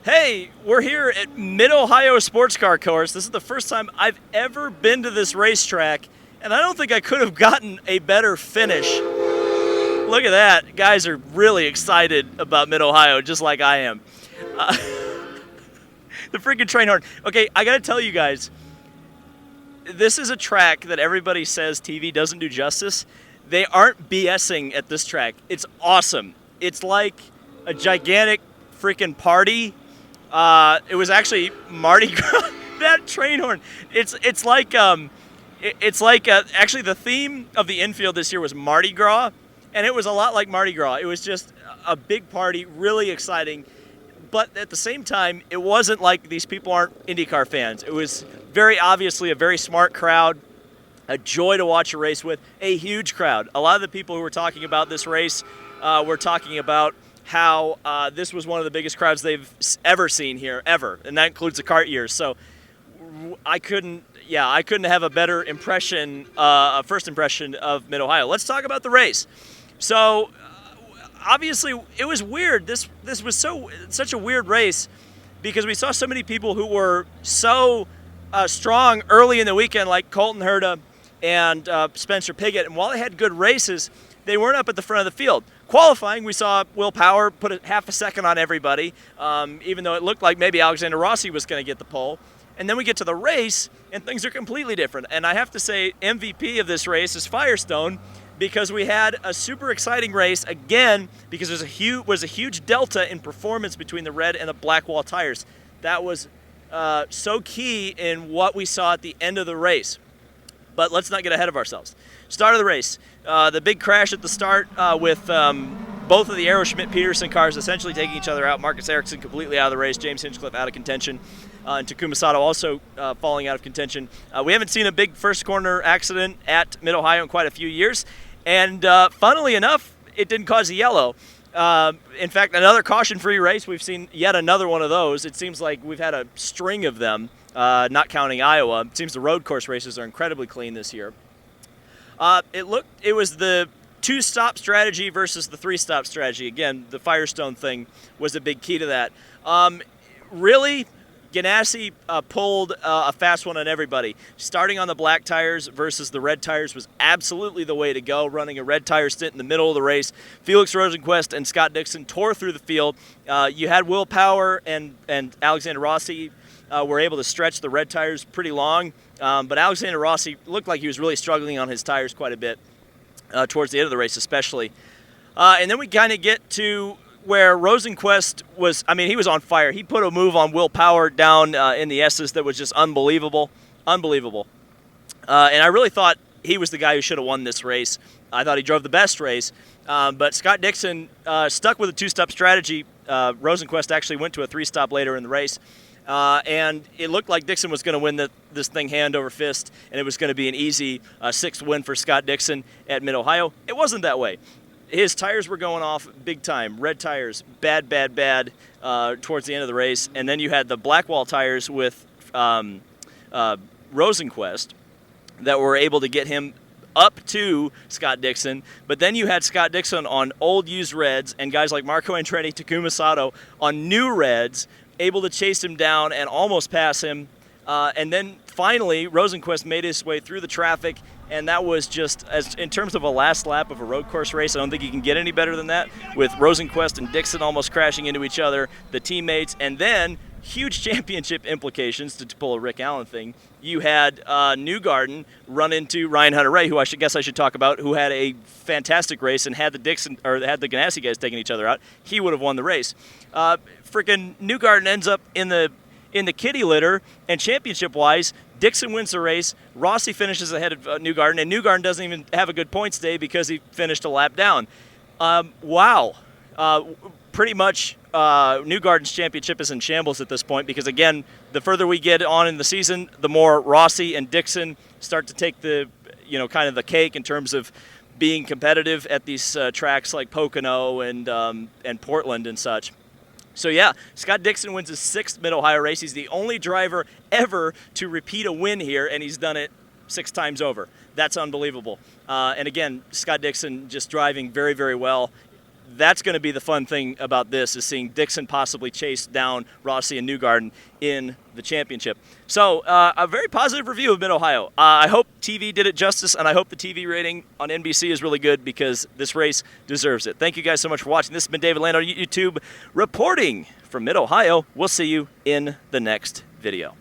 Hey, we're here at Mid-Ohio Sports Car Course. This is the first time I've ever been to this racetrack, and I don't think I could have gotten a better finish. Look at that. Guys are really excited about Mid-Ohio, just like I am. Uh, the freaking train horn. Okay, I gotta tell you guys, this is a track that everybody says TV doesn't do justice. They aren't BSing at this track. It's awesome. It's like a gigantic freaking party. It was actually Mardi Gras. That train horn. It's like actually the theme of the infield this year was Mardi Gras, and it was a lot like Mardi Gras. It was just a big party, really exciting. But at the same time, it wasn't like these people aren't IndyCar fans. It was very obviously a very smart crowd, a joy to watch a race with, a huge crowd. A lot of the people who were talking about this race were talking about how this was one of the biggest crowds they've ever seen here, ever, and that includes the kart years. So I couldn't have a better impression, first impression of Mid-Ohio. Let's talk about the race. So obviously, it was weird. This was such a weird race because we saw so many people who were so strong early in the weekend, like Colton Herta and Spencer Pigot. And while they had good races, they weren't up at the front of the field. Qualifying, we saw Will Power put a half a second on everybody, even though it looked like maybe Alexander Rossi was going to get the pole. And then we get to the race, and things are completely different. And I have to say, MVP of this race is Firestone, because we had a super exciting race again, because there's a huge delta in performance between the red and the black wall tires. That was so key in what we saw at the end of the race. But let's not get ahead of ourselves. Start of the race. The big crash at the start with both of the Aero Schmidt-Peterson cars essentially taking each other out. Marcus Ericsson completely out of the race. James Hinchcliffe out of contention. And Takuma Sato also falling out of contention. We haven't seen a big first corner accident at Mid-Ohio in quite a few years. And funnily enough, it didn't cause a yellow. In fact, another caution-free race. We've seen yet another one of those. It seems like we've had a string of them, not counting Iowa. It seems the road course races are incredibly clean this year. It was the two-stop strategy versus the three-stop strategy. Again, the Firestone thing was a big key to that. Really, Ganassi pulled a fast one on everybody. Starting on the black tires versus the red tires was absolutely the way to go, running a red tire stint in the middle of the race. Felix Rosenquist and Scott Dixon tore through the field. You had Will Power and Alexander Rossi were able to stretch the red tires pretty long, but Alexander Rossi looked like he was really struggling on his tires quite a bit towards the end of the race especially. And then we kind of get to where Rosenquist he was on fire. He put a move on Will Power down in the S's that was just unbelievable. Unbelievable. And I really thought he was the guy who should have won this race. I thought he drove the best race. But Scott Dixon stuck with a two-stop strategy. Rosenquist actually went to a three-stop later in the race. And it looked like Dixon was going to win this thing hand over fist, and it was going to be an easy sixth win for Scott Dixon at Mid-Ohio. It wasn't that way. His tires were going off big time. Red tires, bad, towards the end of the race. And then you had the black wall tires with Rosenquist that were able to get him up to Scott Dixon. But then you had Scott Dixon on old used reds and guys like Marco Andretti, Takuma Sato on new reds, able to chase him down and almost pass him. And then finally, Rosenquist made his way through the traffic, and that was just, as in terms of a last lap of a road course race, I don't think you can get any better than that, with Rosenquist and Dixon almost crashing into each other, the teammates, and then huge championship implications, to pull a Rick Allen thing. You had Newgarden run into Ryan Hunter-Reay, who I should talk about, who had a fantastic race and had the Ganassi guys taking each other out. He would have won the race. Freaking Newgarden ends up in the kitty litter, and championship-wise, Dixon wins the race. Rossi finishes ahead of Newgarden, and Newgarden doesn't even have a good points day because he finished a lap down. Wow. Pretty much Newgarden's championship is in shambles at this point because, again, the further we get on in the season, the more Rossi and Dixon start to take the cake in terms of being competitive at these tracks like Pocono and Portland and such. So yeah, Scott Dixon wins his sixth Mid-Ohio race. He's the only driver ever to repeat a win here, and he's done it 6 times over. That's unbelievable. And again, Scott Dixon just driving very, very well. that's going to be the fun thing about this, is seeing Dixon possibly chase down Rossi and Newgarden in the championship. So a very positive review of Mid-Ohio. I hope TV did it justice, and I hope the TV rating on NBC is really good, because this race deserves it. Thank you guys so much for watching. This has been David Land on YouTube reporting from Mid-Ohio. We'll see you in the next video.